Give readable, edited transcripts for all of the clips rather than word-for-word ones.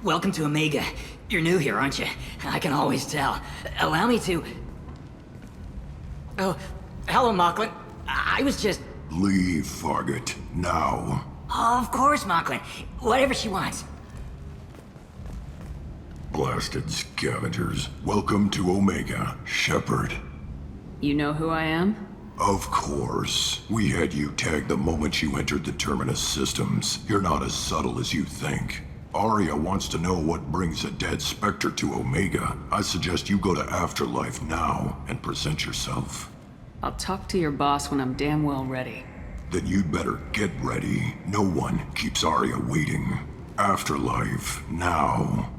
Welcome to Omega. You're new here, aren't you? I can always tell. Allow me to... Oh, hello, Mocklin. I was just... Leave, Fargate. Now. Oh, of course, Mocklin. Whatever she wants. Blasted scavengers. Welcome to Omega, Shepard. You know who I am? Of course. We had you tagged the moment you entered the Terminus systems. You're not as subtle as you think. Aria wants to know what brings a dead Spectre to Omega. I suggest you go to Afterlife now and present yourself. I'll talk to your boss when I'm damn well ready. Then you'd better get ready. No one keeps Aria waiting. Afterlife, now.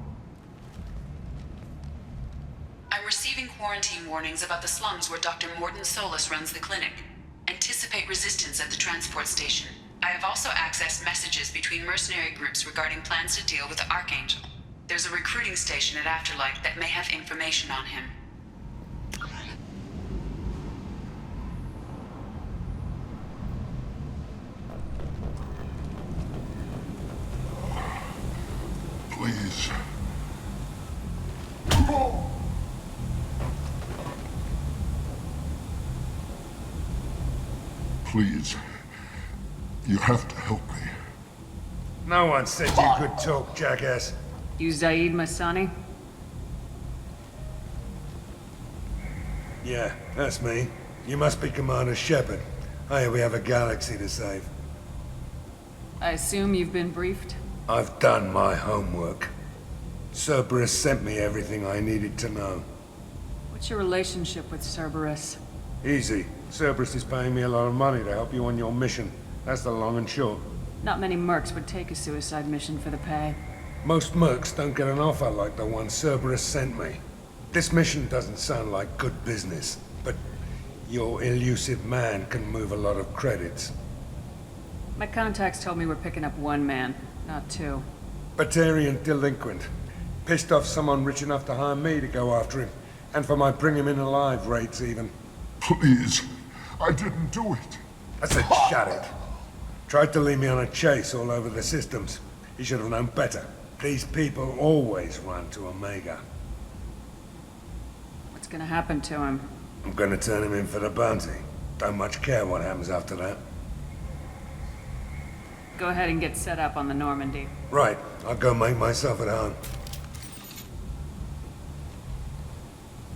I'm receiving quarantine warnings about the slums where Dr. Morton Solus runs the clinic. Anticipate resistance at the transport station. I have also accessed messages between mercenary groups regarding plans to deal with the Archangel. There's a recruiting station at Afterlife that may have information on him. Please. Please. You have to help me. No one said you could talk, jackass. You Zaid Masani? Yeah, that's me. You must be Commander Shepard. Hey, we have a galaxy to save. I assume you've been briefed? I've done my homework. Cerberus sent me everything I needed to know. What's your relationship with Cerberus? Easy. Cerberus is paying me a lot of money to help you on your mission. That's the long and short. Not many mercs would take a suicide mission for the pay. Most mercs don't get an offer like the one Cerberus sent me. This mission doesn't sound like good business, but your elusive man can move a lot of credits. My contacts told me we're picking up one man, not two. Batarian delinquent. Pissed off someone rich enough to hire me to go after him. And for my bring him in alive rates even. Please. I didn't do it. I said shut it. Tried to lead me on a chase all over the systems. He should have known better. These people always run to Omega. What's gonna happen to him? I'm gonna turn him in for the bounty. Don't much care what happens after that. Go ahead and get set up on the Normandy. Right, I'll go make myself at home.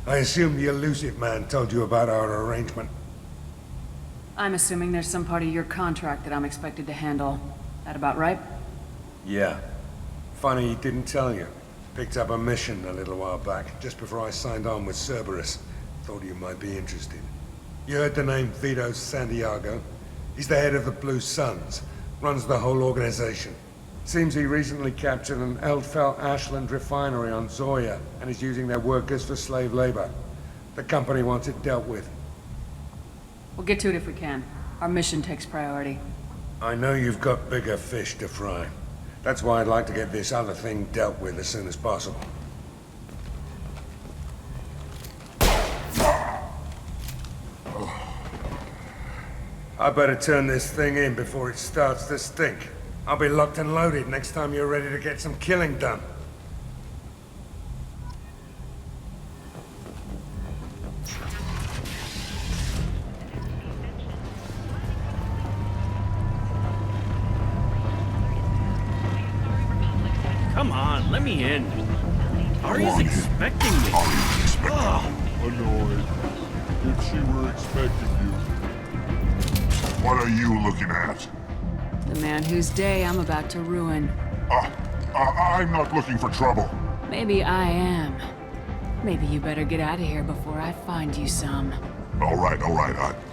I assume the elusive man told you about our arrangement. I'm assuming there's some part of your contract that I'm expected to handle. That about right? Yeah. Funny he didn't tell you. Picked up a mission a little while back, just before I signed on with Cerberus. Thought you might be interested. You heard the name Vito Santiago? He's the head of the Blue Suns. Runs the whole organization. Seems he recently captured an Eldfell Ashland refinery on Zoya and is using their workers for slave labor. The company wants it dealt with. We'll get to it if we can. Our mission takes priority. I know you've got bigger fish to fry. That's why I'd like to get this other thing dealt with as soon as possible. I better turn this thing in before it starts to stink. I'll be locked and loaded next time you're ready to get some killing done. Come on, let me in. Aria's expecting me. Annoyed. If she were expecting you. What are you looking at? The man whose day I'm about to ruin. I'm not looking for trouble. Maybe I am. Maybe you better get out of here before I find you some. All right.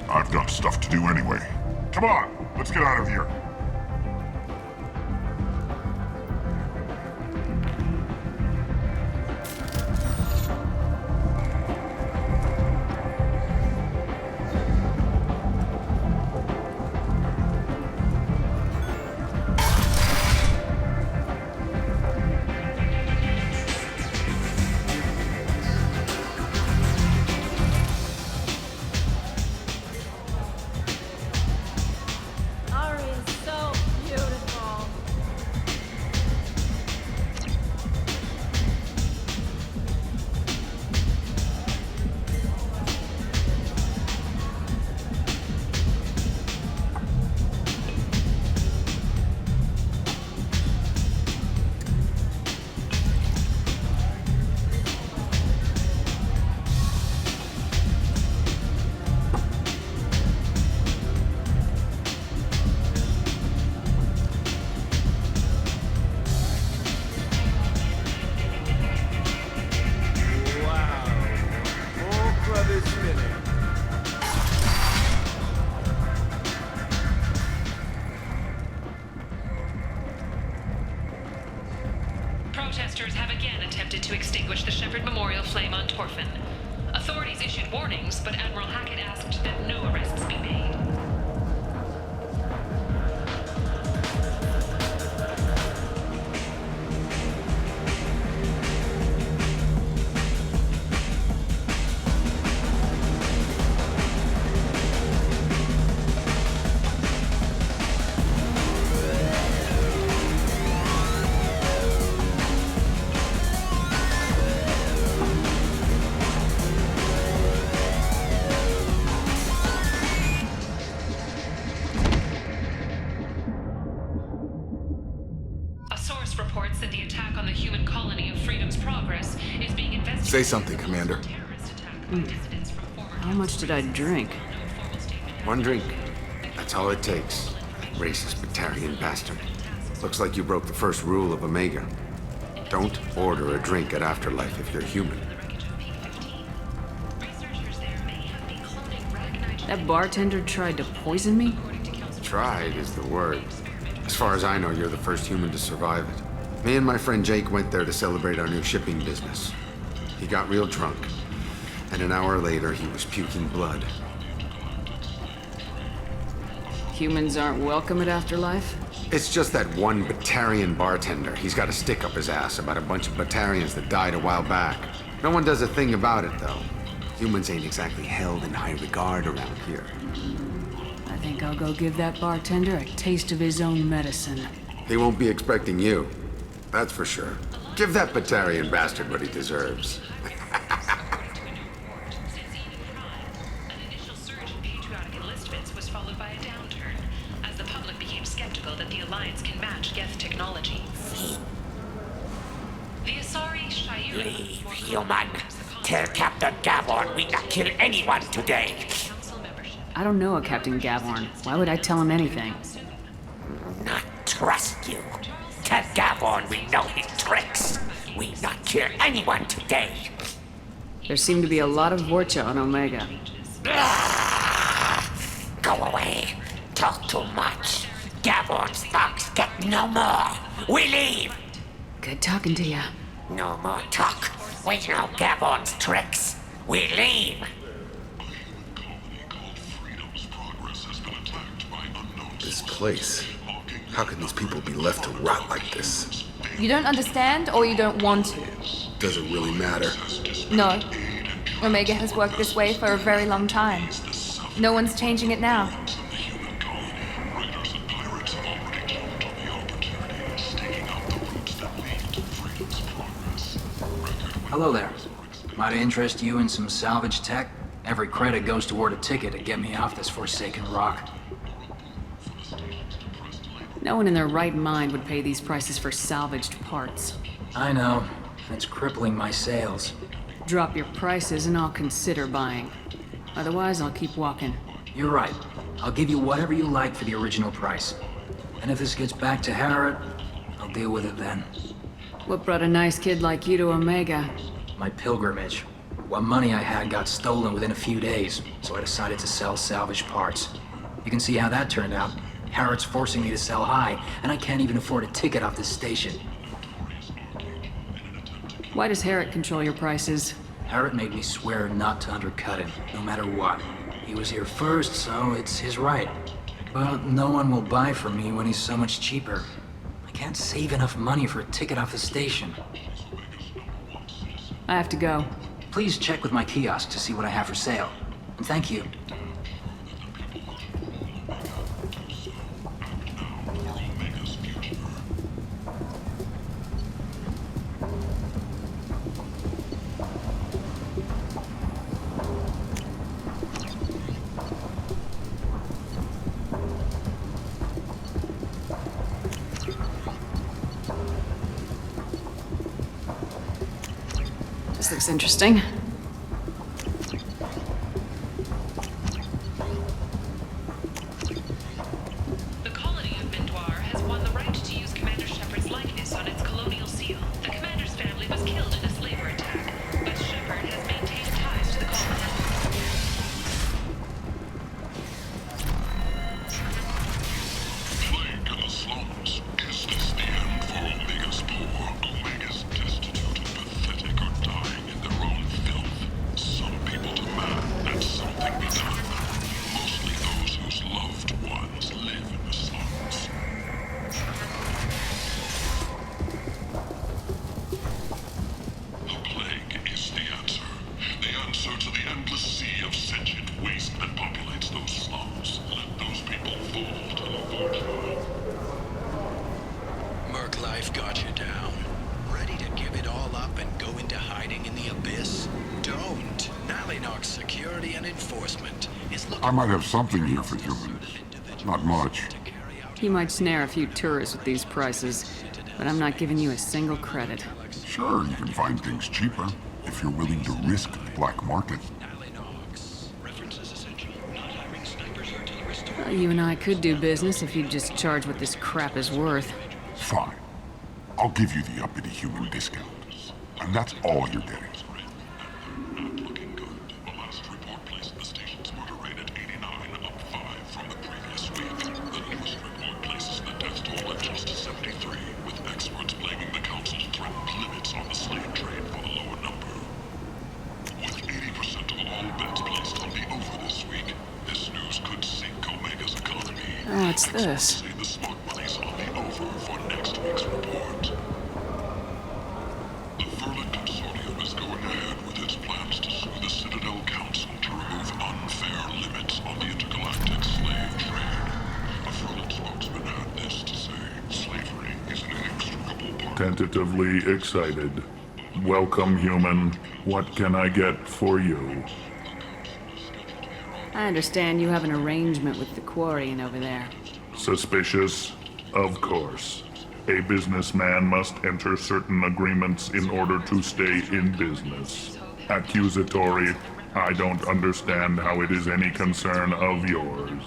I've got stuff to do anyway. Come on, let's get out of here. Ari is so protesters have again attempted to extinguish the Shepard Memorial flame on Torfin. Authorities issued warnings, but Admiral Hackett asked that no arrests be made. Reports that the attack on the human colony of Freedom's Progress is being investigated. Say something, Commander. How much did I drink? One drink. That's all it takes. Racist Batarian bastard. Looks like you broke the first rule of Omega. Don't order a drink at Afterlife if you're human. That bartender tried to poison me? Tried is the word. As far as I know, you're the first human to survive it. Me and my friend Jake went there to celebrate our new shipping business. He got real drunk, and an hour later he was puking blood. Humans aren't welcome at Afterlife? It's just that one Batarian bartender. He's got a stick up his ass about a bunch of Batarians that died a while back. No one does a thing about it, though. Humans ain't exactly held in high regard around here. I think I'll go give that bartender a taste of his own medicine. He won't be expecting you. That's for sure. Give that Batarian bastard what he deserves. An initial surge in patriotic enlistments was followed by a downturn, as the public became skeptical that the Alliance can match Geth technology. The Asari Shayura... Leave, human. Tell Captain Gavorn we not kill anyone today. I don't know a Captain Gavorn. Why would I tell him anything? Not trust you. Tell Gavorn we know his tricks. We not kill anyone today. There seem to be a lot of Vorcha on Omega. Go away. Talk too much. Gavorn's thugs get no more. We leave. Good talking to ya. No more talk. We know Gavorn's tricks. We leave. This place. How can these people be left to rot like this? You don't understand, or you don't want to? Does it really matter? No. Omega has worked this way for a very long time. No one's changing it now. Hello there. Might interest you in some salvage tech? Every credit goes toward a ticket to get me off this forsaken rock. No one in their right mind would pay these prices for salvaged parts. I know. It's crippling my sales. Drop your prices and I'll consider buying. Otherwise, I'll keep walking. You're right. I'll give you whatever you like for the original price. And if this gets back to Harrod, I'll deal with it then. What brought a nice kid like you to Omega? My pilgrimage. What money I had got stolen within a few days, so I decided to sell salvaged parts. You can see how that turned out. Harrod's forcing me to sell high, and I can't even afford a ticket off this station. Why does Harrod control your prices? Harrod made me swear not to undercut him, no matter what. He was here first, so it's his right. But no one will buy from me when he's so much cheaper. I can't save enough money for a ticket off the station. I have to go. Please check with my kiosk to see what I have for sale. And thank you. This looks interesting. The colony of Vanguard has won the right to use Commander Shepard's likeness on its colonial seal. The commander's family was killed in a slaver attack, but Shepard has maintained ties to the colony. Plague in the slums. Is this the end for Omega's poor? Omega's I might have something here for humans. Not much. You might snare a few tourists with these prices, but I'm not giving you a single credit. Sure, you can find things cheaper, if you're willing to risk the black market. Well, you and I could do business if you'd just charge what this crap is worth. Fine. I'll give you the uppity human discount. And that's all you're getting. Oh, what's this? Tentatively excited. Welcome, human. What can I get for you? I understand you have an arrangement with the Quarian over there. Suspicious? Of course. A businessman must enter certain agreements in order to stay in business. Accusatory? I don't understand how it is any concern of yours.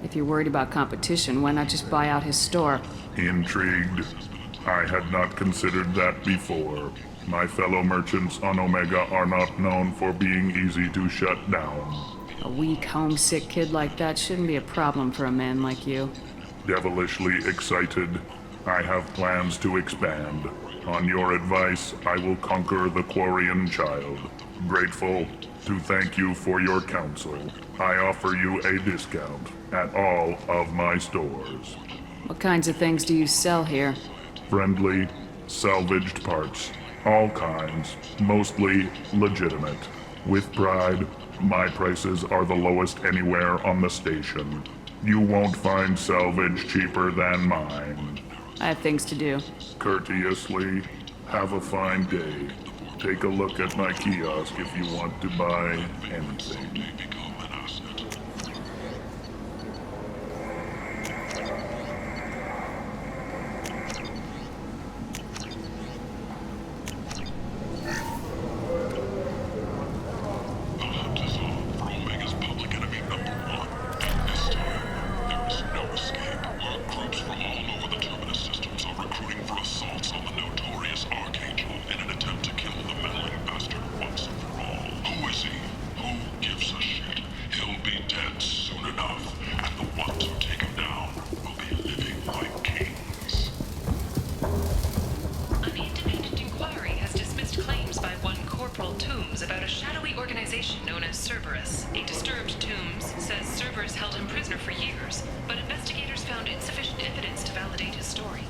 If you're worried about competition, why not just buy out his store? Intrigued? I had not considered that before. My fellow merchants on Omega are not known for being easy to shut down. A weak, homesick kid like that shouldn't be a problem for a man like you. Devilishly excited. I have plans to expand. On your advice, I will conquer the Quarian child. Grateful to thank you for your counsel. I offer you a discount at all of my stores. What kinds of things do you sell here? Friendly, salvaged parts. All kinds. Mostly legitimate. With pride, my prices are the lowest anywhere on the station. You won't find salvage cheaper than mine. I have things to do. Courteously, have a fine day. Take a look at my kiosk if you want to buy anything. About a shadowy organization known as Cerberus. A disturbed Tombs says Cerberus held him prisoner for years, but investigators found insufficient evidence to validate his story.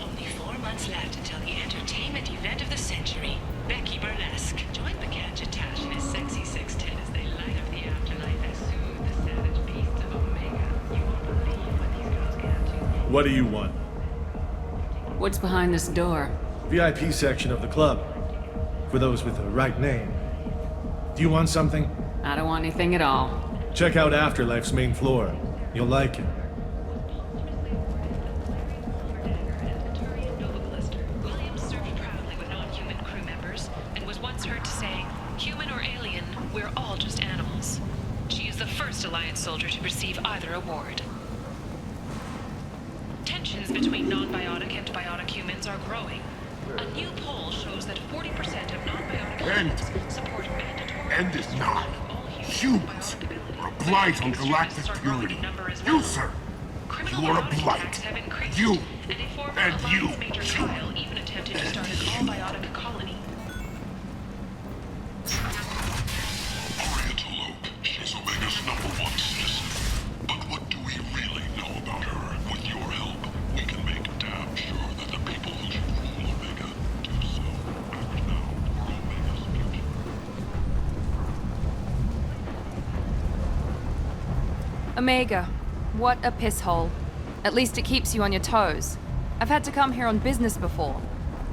Only 4 months left until the entertainment event of the century, Becky Burlesque. Join the Gadget Tash and his sexy 610 as they light up the afterlife and soothe the savage beasts of Omega. You won't believe what these girls get up to. What do you want? What's behind this door? VIP section of the club. For those with the right name. Do you want something? I don't want anything at all. Check out Afterlife's main floor. You'll like it. Williams served proudly with non-human crew members and was once heard to say, "Human or alien, we're all just animals." She is the first Alliance soldier to receive either award. Tensions between non-biotic and biotic humans are growing. A new poll shows that 40% of non-biotic humans support mandatory... End is not. Humans are a blight on galactic purity. You, sir, you are a blight. You, and you, major trial even attempted to start an all-biotic colony. She's Omega's #1 citizen. But what do we really know about her? With your help, we can make damn sure that the people who should rule Omega do so. Act now for Omega's future. Omega, what a piss hole. At least it keeps you on your toes. I've had to come here on business before.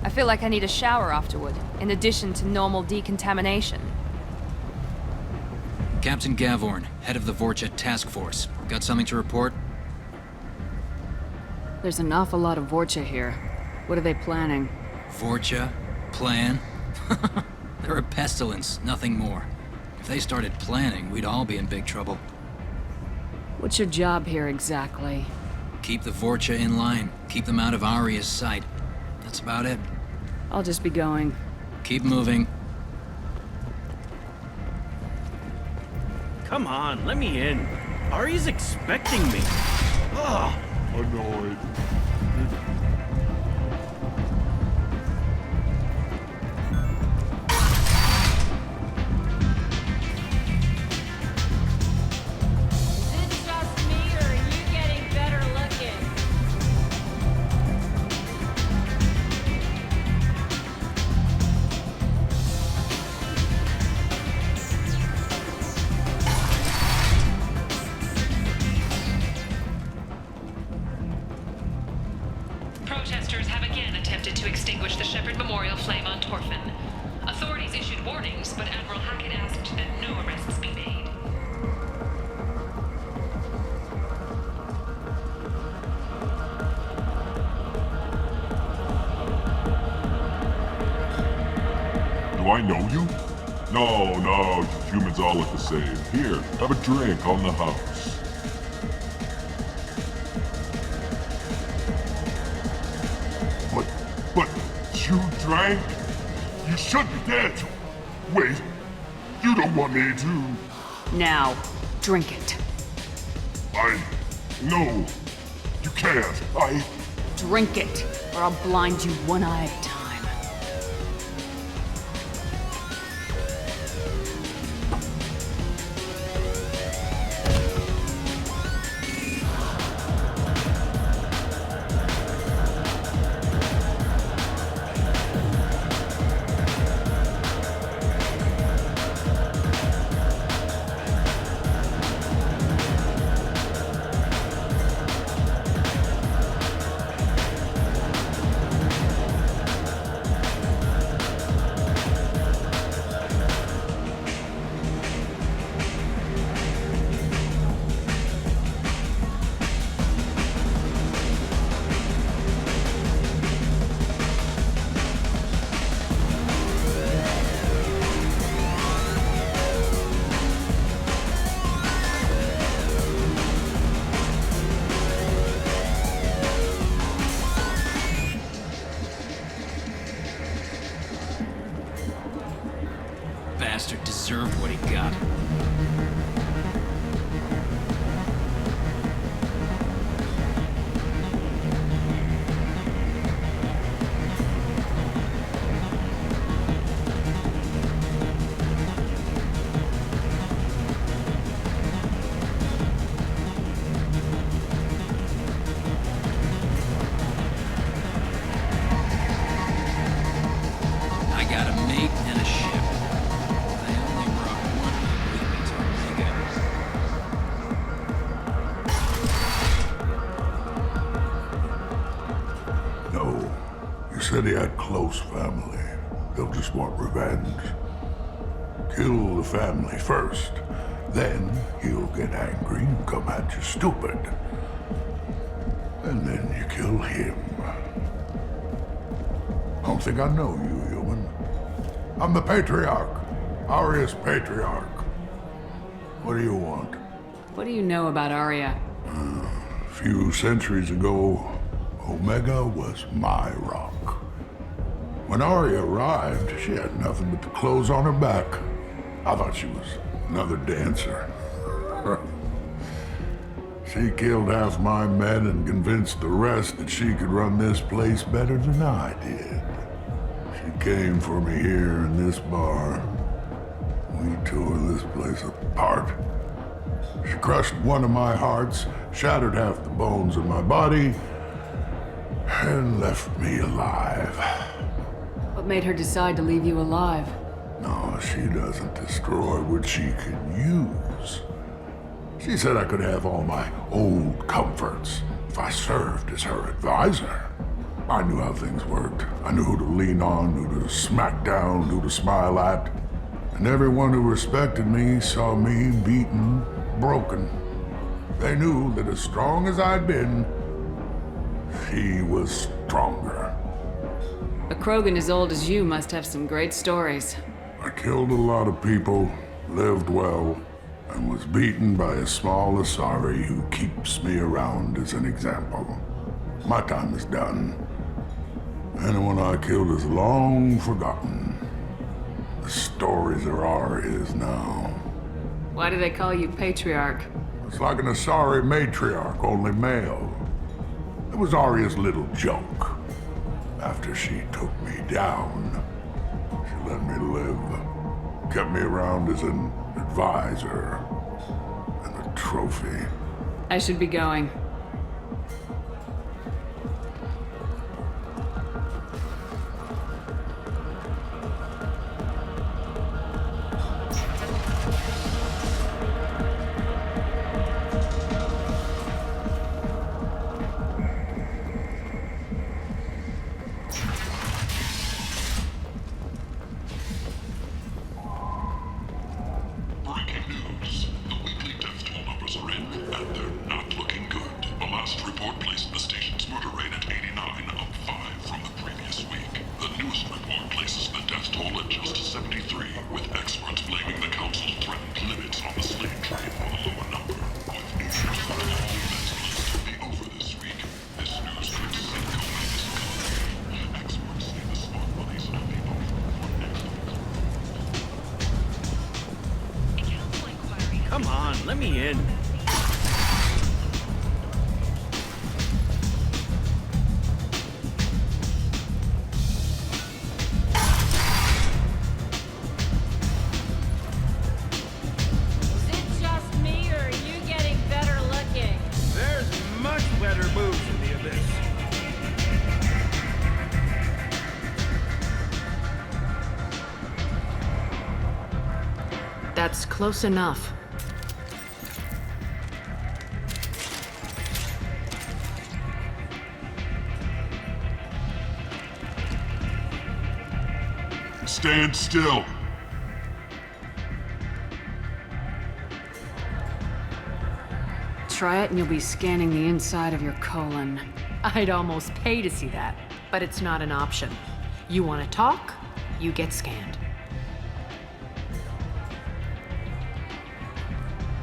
I feel like I need a shower afterward, in addition to normal decontamination. Captain Gavorn, head of the Vorcha task force. Got something to report? There's an awful lot of Vorcha here. What are they planning? Vorcha? Plan? They're a pestilence, nothing more. If they started planning, we'd all be in big trouble. What's your job here exactly? Keep the Vorcha in line. Keep them out of Aria's sight. That's about it. I'll just be going. Keep moving. Come on, let me in. Ari's expecting me. Ugh. Annoyed. Protesters have again attempted to extinguish the Shepard Memorial flame on Torfin. Authorities issued warnings, but Admiral Hackett asked that no arrests be made. Do I know you? No, you humans all look the same. Here, have a drink on the house. But you drank? You should be dead. Wait, you don't want me to... Now, drink it. No, you can't. Drink it, or I'll blind you one eye at a time. Bastard deserved what he got. I got a mate and a ship. I only brought one with me to Omega. No. You said he had close family. They'll just want revenge. Kill the family first. Then he'll get angry and come at you stupid. And then you kill him. I don't think I know you, human. I'm the Patriarch. Aria's Patriarch. What do you want? What do you know about Aria? A few centuries ago, Omega was my rock. When Aria arrived, she had nothing but the clothes on her back. I thought she was another dancer. She killed half my men and convinced the rest that she could run this place better than I did. She came for me here in this bar. We tore this place apart. She crushed one of my hearts, shattered half the bones in my body, and left me alive. What made her decide to leave you alive? No, she doesn't destroy what she can use. She said I could have all my old comforts if I served as her advisor. I knew how things worked. I knew who to lean on, who to smack down, who to smile at. And everyone who respected me saw me beaten, broken. They knew that as strong as I'd been, she was stronger. A Krogan as old as you must have some great stories. I killed a lot of people, lived well, and was beaten by a small Asari who keeps me around as an example. My time is done. Anyone I killed is long forgotten. The stories are ours now. Why do they call you Patriarch? It's like an Asari matriarch, only male. It was Arya's little joke. After she took me down, she let me live. Kept me around as an advisor and a trophy. I should be going. Come on, let me in. That's close enough. Stand still. Try it and you'll be scanning the inside of your colon. I'd almost pay to see that, but it's not an option. You want to talk, you get scanned.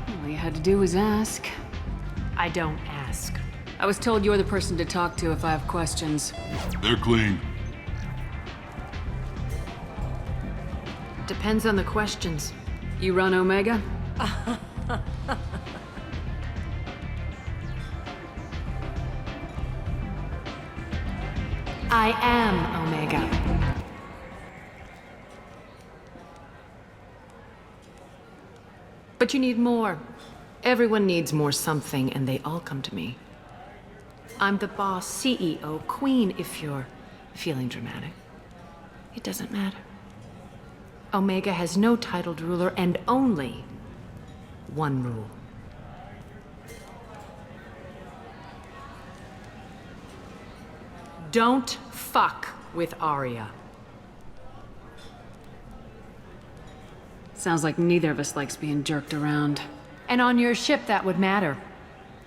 All you had to do was ask. I don't ask. I was told you're the person to talk to if I have questions. They're clean. Depends on the questions. You run Omega? I am Omega. But you need more. Everyone needs more something, and they all come to me. I'm the boss, CEO, queen, if you're feeling dramatic. It doesn't matter. Omega has no titled ruler and only one rule. Don't fuck with Arya. Sounds like neither of us likes being jerked around. And on your ship, that would matter.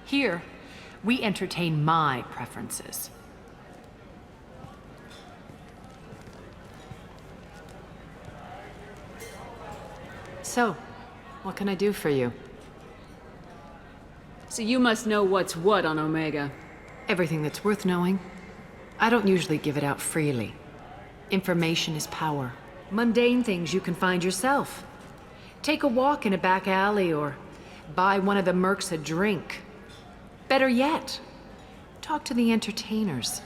Here, we entertain my preferences. So, what can I do for you? So you must know what's what on Omega. Everything that's worth knowing. I don't usually give it out freely. Information is power. Mundane things you can find yourself. Take a walk in a back alley or buy one of the mercs a drink. Better yet, talk to the entertainers.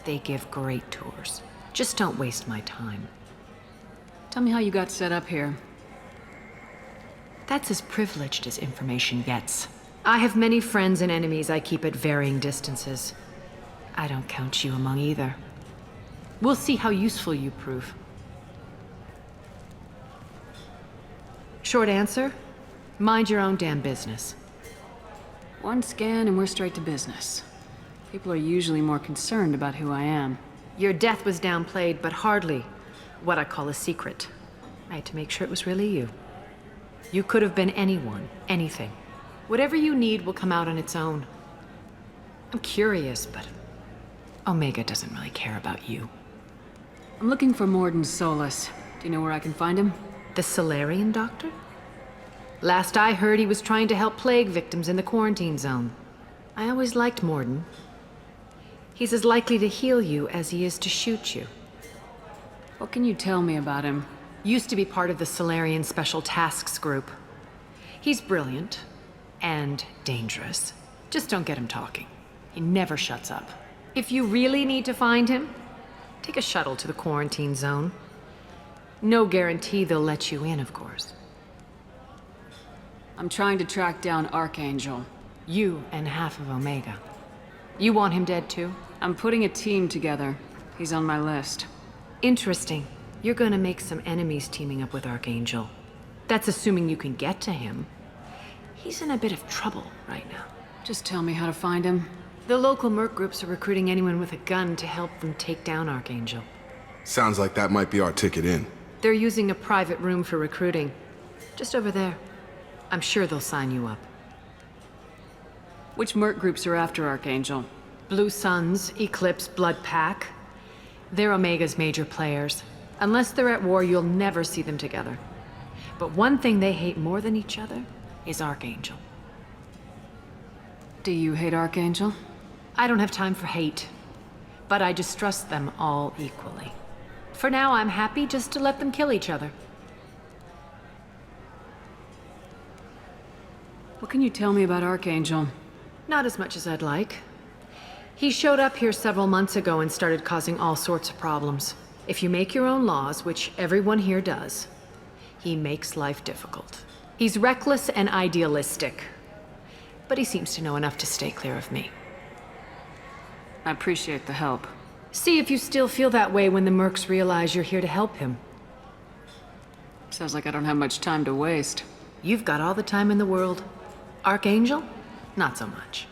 They give great tours. Just don't waste my time. Tell me how you got set up here. That's as privileged as information gets. I have many friends and enemies I keep at varying distances. I don't count you among either. We'll see how useful you prove. Short answer, mind your own damn business. One scan and we're straight to business. People are usually more concerned about who I am. Your death was downplayed, but hardly what I call a secret. I had to make sure it was really you. You could have been anyone, anything. Whatever you need will come out on its own. I'm curious, but Omega doesn't really care about you. I'm looking for Morden Solus. Do you know where I can find him? The Solarian doctor? Last I heard, he was trying to help plague victims in the quarantine zone. I always liked Morden. He's as likely to heal you as he is to shoot you. What can you tell me about him? Used to be part of the Solarian Special Tasks Group. He's brilliant and dangerous. Just don't get him talking. He never shuts up. If you really need to find him, take a shuttle to the quarantine zone. No guarantee they'll let you in, of course. I'm trying to track down Archangel. You and half of Omega. You want him dead too? I'm putting a team together. He's on my list. Interesting. You're gonna make some enemies teaming up with Archangel. That's assuming you can get to him. He's in a bit of trouble right now. Just tell me how to find him. The local merc groups are recruiting anyone with a gun to help them take down Archangel. Sounds like that might be our ticket in. They're using a private room for recruiting. Just over there. I'm sure they'll sign you up. Which merc groups are after Archangel? Blue Suns, Eclipse, Blood Pack. They're Omega's major players. Unless they're at war, you'll never see them together. But one thing they hate more than each other is Archangel. Do you hate Archangel? I don't have time for hate. But I distrust them all equally. For now, I'm happy just to let them kill each other. What can you tell me about Archangel? Not as much as I'd like. He showed up here several months ago and started causing all sorts of problems. If you make your own laws, which everyone here does, he makes life difficult. He's reckless and idealistic. But he seems to know enough to stay clear of me. I appreciate the help. See if you still feel that way when the mercs realize you're here to help him. Sounds like I don't have much time to waste. You've got all the time in the world. Archangel? Not so much.